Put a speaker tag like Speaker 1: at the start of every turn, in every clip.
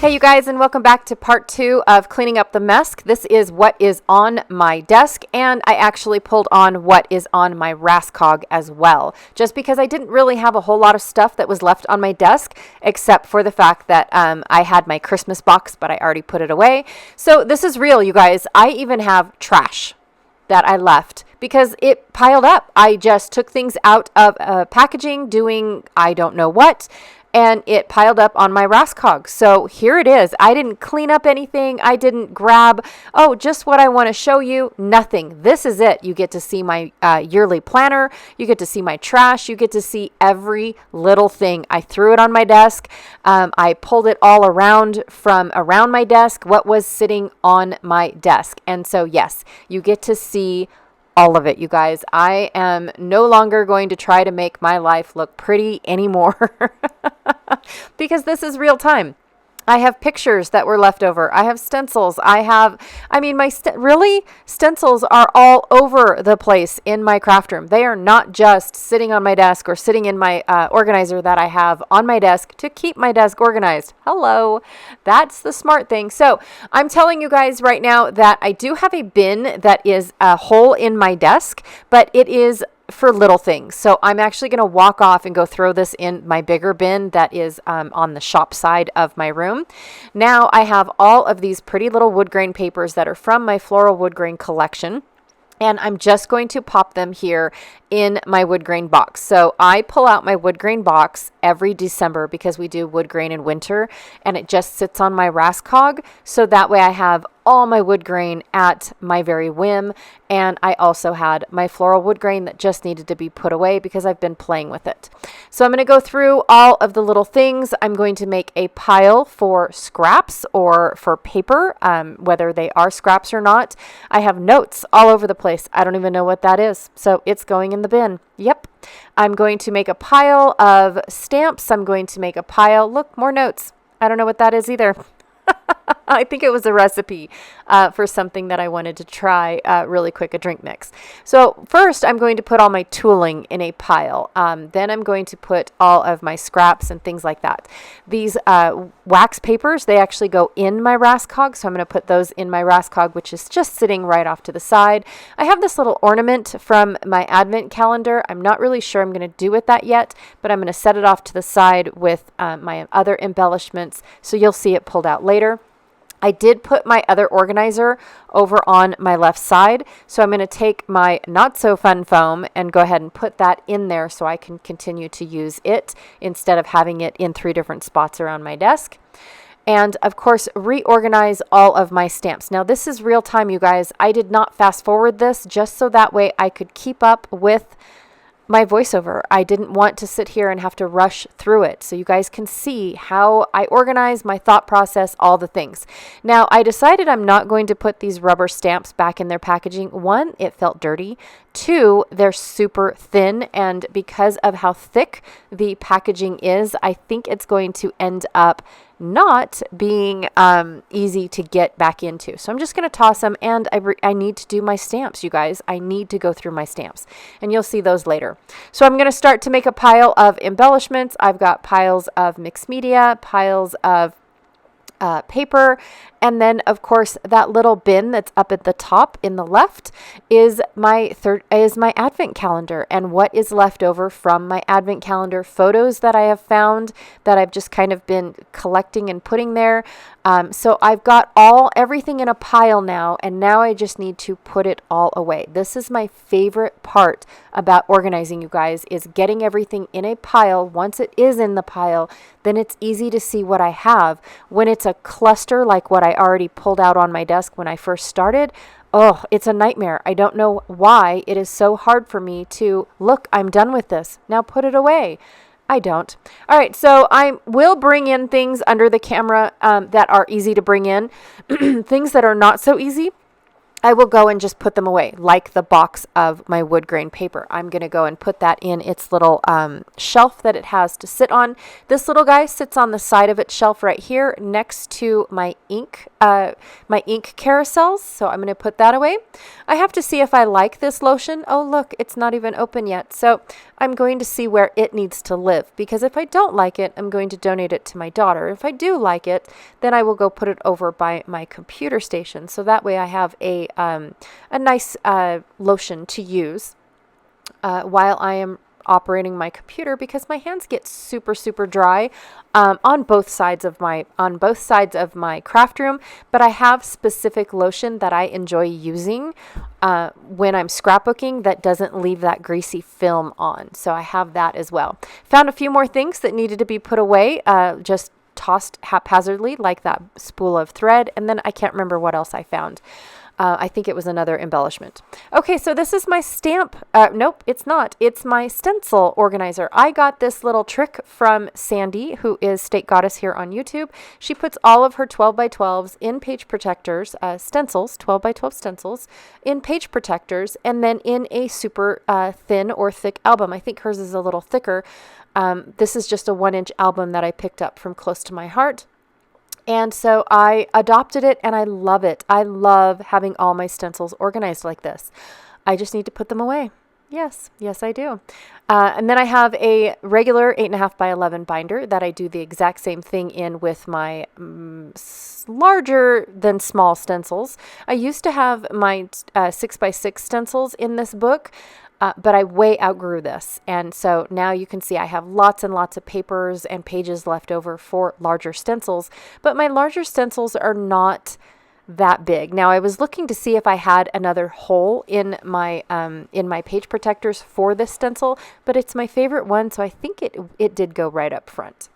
Speaker 1: Hey you guys, and welcome back to part 2 of cleaning up the Mesk. This is what is on my desk, and I actually pulled on what is on my Raskog as well, just because I didn't really have a whole lot of stuff that was left on my desk, except for the fact that I had my Christmas box, but I already put it away. So this is real, you guys. I even have trash that I left because it piled up. I just took things out of packaging, doing I don't know what, and it piled up on my Raskog. So here it is. I didn't clean up anything. I didn't grab, just what I want to show you. Nothing. This is it. You get to see my yearly planner. You get to see my trash. You get to see every little thing. I threw it on my desk. I pulled it all around from around my desk, what was sitting on my desk. And so, yes, you get to see all of it, you guys. I am no longer going to try to make my life look pretty anymore because this is real time. I have pictures that were left over. I have stencils. Stencils are all over the place in my craft room. They are not just sitting on my desk or sitting in my organizer that I have on my desk to keep my desk organized. Hello. That's the smart thing. So I'm telling you guys right now that I do have a bin that is a hole in my desk, but it is for little things. So I'm actually going to walk off and go throw this in my bigger bin that is on the shop side of my room. Now I have all of these pretty little wood grain papers that are from my floral wood grain collection. And I'm just going to pop them here in my wood grain box. So I pull out my wood grain box every December because we do wood grain in winter, and it just sits on my Raskog. So that way I have all my wood grain at my very whim. And I also had my floral wood grain that just needed to be put away because I've been playing with it. So I'm going to go through all of the little things. I'm going to make a pile for scraps or for paper, whether they are scraps or not. I have notes all over the place. I don't even know what that is. So it's going in the bin. Yep. I'm going to make a pile of stamps. I'm going to make a pile. Look, more notes. I don't know what that is either. I think it was a recipe for something that I wanted to try really quick, a drink mix. So first I'm going to put all my tooling in a pile. Then I'm going to put all of my scraps and things like that. These wax papers, they actually go in my Raskog. So I'm going to put those in my Raskog, which is just sitting right off to the side. I have this little ornament from my advent calendar. I'm not really sure I'm going to do with that yet, but I'm going to set it off to the side with my other embellishments. So you'll see it pulled out later. I did put my other organizer over on my left side. So I'm going to take my not so fun foam and go ahead and put that in there so I can continue to use it instead of having it in 3 different spots around my desk. And of course, reorganize all of my stamps. Now this is real time, you guys. I did not fast forward this just so that way I could keep up with my voiceover. I didn't want to sit here and have to rush through it. So you guys can see how I organize my thought process, all the things. Now I decided I'm not going to put these rubber stamps back in their packaging. 1, it felt dirty. 2, they're super thin. And because of how thick the packaging is, I think it's going to end up not being easy to get back into. So I'm just going to toss them, and I need to do my stamps, you guys. I need to go through my stamps, and you'll see those later. So I'm going to start to make a pile of embellishments. I've got piles of mixed media, piles of paper, and then of course that little bin that's up at the top in the left is my advent calendar, and what is left over from my advent calendar, photos that I have found that I've just kind of been collecting and putting there. So I've got everything in a pile now, and now I just need to put it all away. This is my favorite part about organizing, you guys, is getting everything in a pile. Once it is in the pile, then it's easy to see what I have. When it's a cluster like what I already pulled out on my desk when I first started, it's a nightmare. I don't know why it is so hard for me to look, I'm done with this. Now put it away. I don't. All right, so I will bring in things under the camera that are easy to bring in. Things that are not so easy, I will go and just put them away, like the box of my wood grain paper. I'm going to go and put that in its little shelf that it has to sit on. This little guy sits on the side of its shelf right here next to my ink carousels. So I'm going to put that away. I have to see if I like this lotion. Oh, look, it's not even open yet. So I'm going to see where it needs to live, because if I don't like it, I'm going to donate it to my daughter. If I do like it, then I will go put it over by my computer station. So that way I have a nice lotion to use while I am operating my computer, because my hands get super, super dry on both sides of my craft room. But I have specific lotion that I enjoy using when I'm scrapbooking that doesn't leave that greasy film on. So I have that as well. Found a few more things that needed to be put away, just tossed haphazardly, like that spool of thread. And then I can't remember what else I found. I think it was another embellishment. Okay, so this is my stamp. Nope, it's not. It's my stencil organizer. I got this little trick from Sandy, who is State Goddess here on YouTube. She puts all of her 12 by 12s in page protectors, stencils, 12 by 12 stencils, in page protectors, and then in a super thin or thick album. I think hers is a little thicker. This is just a 1-inch album that I picked up from Close to My Heart. And so I adopted it, and I love it. I love having all my stencils organized like this. I just need to put them away. Yes, I do. And then I have a regular 8.5 by 11 binder that I do the exact same thing in with my larger than small stencils. I used to have my 6 by 6 stencils in this book, but I way outgrew this. And so now you can see I have lots and lots of papers and pages left over for larger stencils, but my larger stencils are not that big. Now I was looking to see if I had another hole in my page protectors for this stencil, but it's my favorite one, so I think it did go right up front.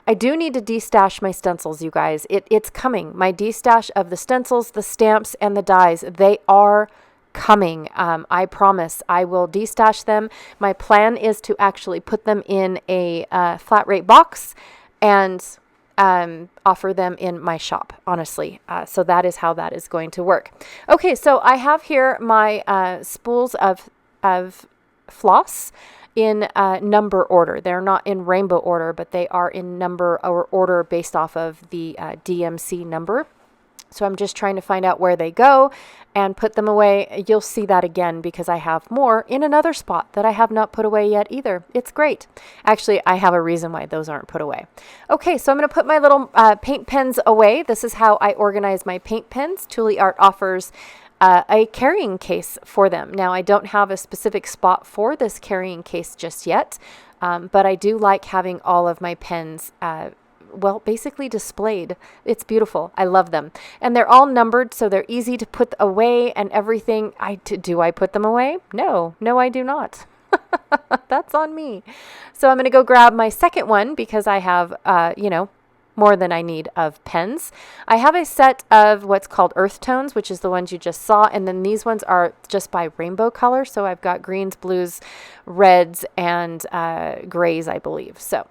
Speaker 1: I do need to destash my stencils, you guys. It's coming. My destash of the stencils, the stamps, and the dies, they are coming. I promise I will destash them. My plan is to actually put them in a flat rate box and offer them in my shop, honestly. So that is how that is going to work. Okay, so I have here my spools of floss in number order. They're not in rainbow order, but they are in number or order based off of the DMC number. So I'm just trying to find out where they go and put them away. You'll see that again because I have more in another spot that I have not put away yet either. It's great. Actually, I have a reason why those aren't put away. Okay, so I'm going to put my little paint pens away. This is how I organize my paint pens. Thule Art offers a carrying case for them. Now, I don't have a specific spot for this carrying case just yet, but I do like having all of my pens basically displayed. It's beautiful. I love them. And they're all numbered, so they're easy to put away and everything. Do I put them away? No, I do not. That's on me. So I'm going to go grab my second one because I have, more than I need of pens. I have a set of what's called earth tones, which is the ones you just saw. And then these ones are just by rainbow color. So I've got greens, blues, reds, and grays, I believe. So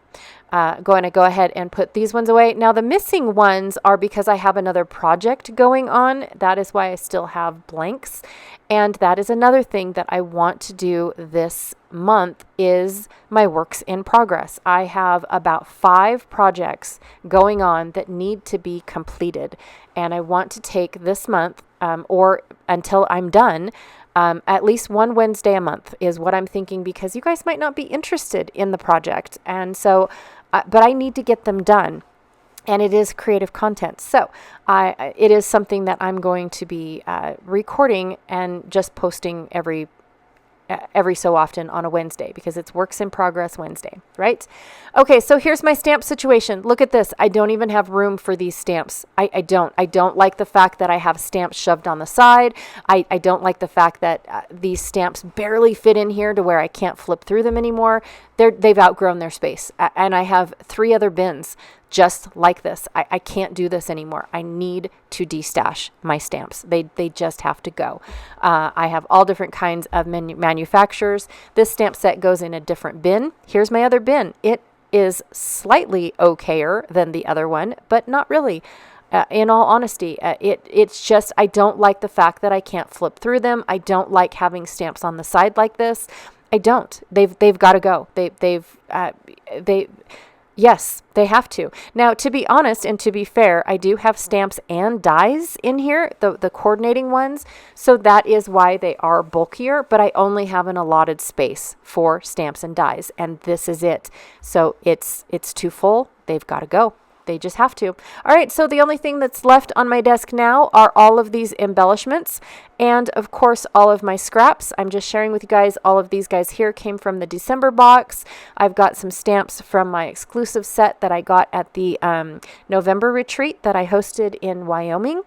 Speaker 1: going to go ahead and put these ones away. Now the missing ones are because I have another project going on. That is why I still have blanks. And that is another thing that I want to do this month is my works in progress. I have about 5 projects going on that need to be completed. And I want to take this month or until I'm done, at least one Wednesday a month is what I'm thinking, because you guys might not be interested in the project. And so, but I need to get them done. And it is creative content. So it is something that I'm going to be recording and just posting every so often on a Wednesday, because it's works in progress Wednesday, right? Okay, so here's my stamp situation. Look at this. I don't even have room for these stamps. I don't like the fact that I have stamps shoved on the side. I don't like the fact that these stamps barely fit in here to where I can't flip through them anymore. They've outgrown their space. And I have 3 other bins just like this. I can't do this anymore. I need to destash my stamps. They just have to go. I have all different kinds of manufacturers. This stamp set goes in a different bin. Here's my other bin. It is slightly okayer than the other one, but not really. In all honesty, it's just, I don't like the fact that I can't flip through them. I don't like having stamps on the side like this. I don't. They've got to go. Yes, they have to. Now, to be honest and to be fair, I do have stamps and dies in here, the coordinating ones. So that is why they are bulkier, but I only have an allotted space for stamps and dies, and this is it. So it's too full. They've got to go. They just have to. All right, so the only thing that's left on my desk now are all of these embellishments and, of course, all of my scraps. I'm just sharing with you guys, all of these guys here came from the December box. I've got some stamps from my exclusive set that I got at the November retreat that I hosted in Wyoming.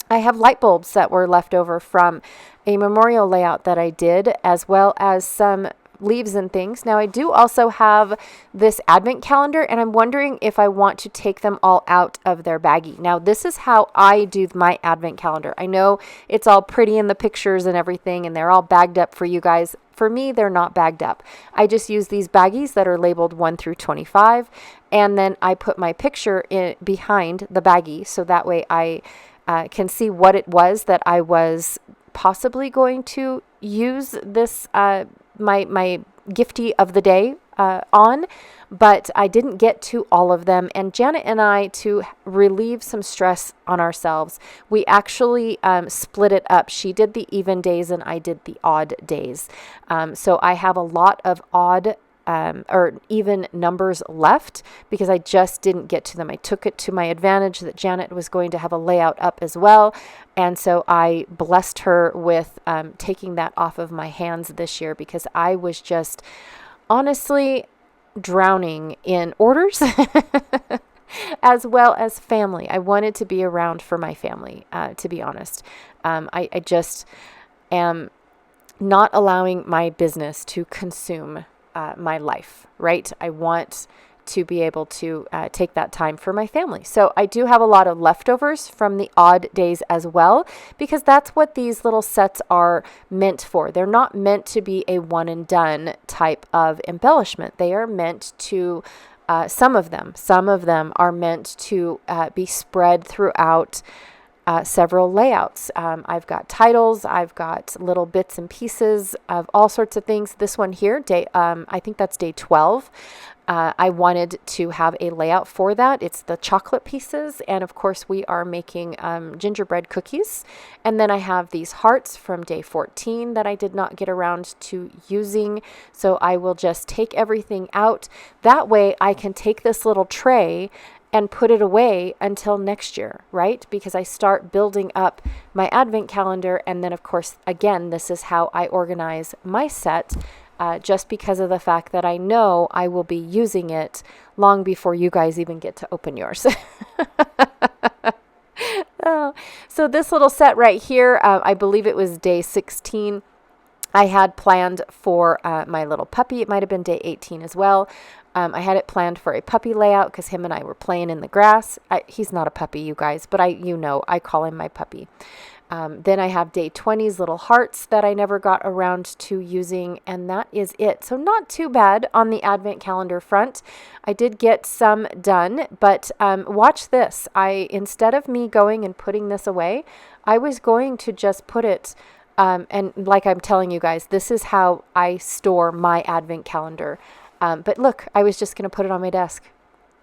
Speaker 1: I have light bulbs that were left over from a memorial layout that I did, as well as some leaves and things. Now, I do also have this advent calendar, and I'm wondering if I want to take them all out of their baggie. Now, this is how I do my advent calendar. I know it's all pretty in the pictures and everything, and they're all bagged up for you guys. For me, they're not bagged up. I just use these baggies that are labeled 1 through 25, and then I put my picture behind the baggie, so that way I can see what it was that I was possibly going to use this my gifty of the day on, but I didn't get to all of them. And Janet and I, to relieve some stress on ourselves, we actually split it up. She did the even days and I did the odd days. So I have a lot of odd or even numbers left because I just didn't get to them. I took it to my advantage that Janet was going to have a layout up as well. And so I blessed her with taking that off of my hands this year because I was just honestly drowning in orders as well as family. I wanted to be around for my family, to be honest. I just am not allowing my business to consume my life, right? I want to be able to take that time for my family. So I do have a lot of leftovers from the odd days as well, because that's what these little sets are meant for. They're not meant to be a one and done type of embellishment. They are meant to, some of them are meant to be spread throughout several layouts. I've got titles, I've got little bits and pieces of all sorts of things. This one here, I think that's day 12. I wanted to have a layout for that. It's the chocolate pieces. And of course, we are making gingerbread cookies. And then I have these hearts from day 14 that I did not get around to using. So I will just take everything out. That way I can take this little tray and put it away until next year, right? Because I start building up my advent calendar. And then, of course, again, this is how I organize my set, just because of the fact that I know I will be using it long before you guys even get to open yours. So this little set right here, I believe it was day 16. I had planned for my little puppy. It might have been day 18 as well. I had it planned for a puppy layout because him and I were playing in the grass. He's not a puppy, you guys, but I call him my puppy. Then I have day 20's little hearts that I never got around to using, and that is it. So not too bad on the advent calendar front. I did get some done, but watch this. Instead of me going and putting this away, I was going to just put it, and like I'm telling you guys, this is how I store my advent calendar. But look, I was just going to put it on my desk.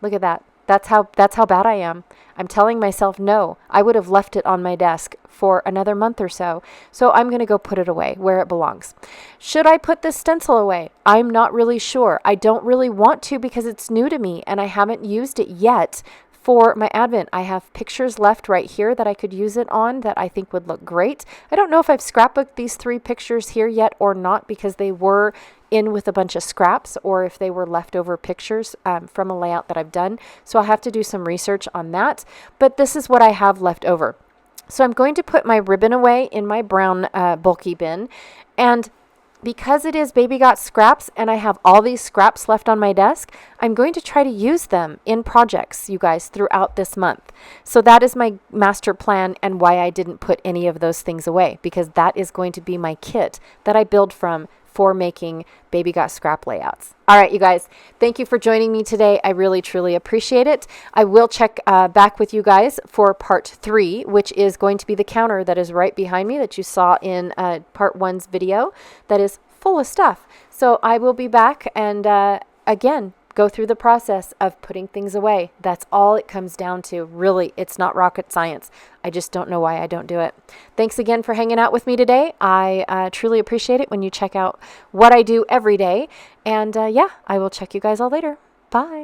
Speaker 1: Look at that. That's how bad I am. I'm telling myself, no, I would have left it on my desk for another month or so. So I'm going to go put it away where it belongs. Should I put this stencil away? I'm not really sure. I don't really want to because it's new to me and I haven't used it yet for my advent. I have pictures left right here that I could use it on that I think would look great. I don't know if I've scrapbooked these 3 pictures here yet or not because they were in with a bunch of scraps or if they were leftover pictures from a layout that I've done. So I'll have to do some research on that. But this is what I have left over. So I'm going to put my ribbon away in my brown bulky bin. And because it is Baby Got Scraps and I have all these scraps left on my desk, I'm going to try to use them in projects, you guys, throughout this month. So that is my master plan and why I didn't put any of those things away, because that is going to be my kit that I build from for making Baby Got Scrap layouts. All right, you guys, thank you for joining me today. I really, truly appreciate it. I will check back with you guys for part 3, which is going to be the counter that is right behind me that you saw in part 1's video that is full of stuff. So I will be back and again, go through the process of putting things away. That's all it comes down to. Really, it's not rocket science. I just don't know why I don't do it. Thanks again for hanging out with me today. I truly appreciate it when you check out what I do every day. And yeah, I will check you guys all later. Bye.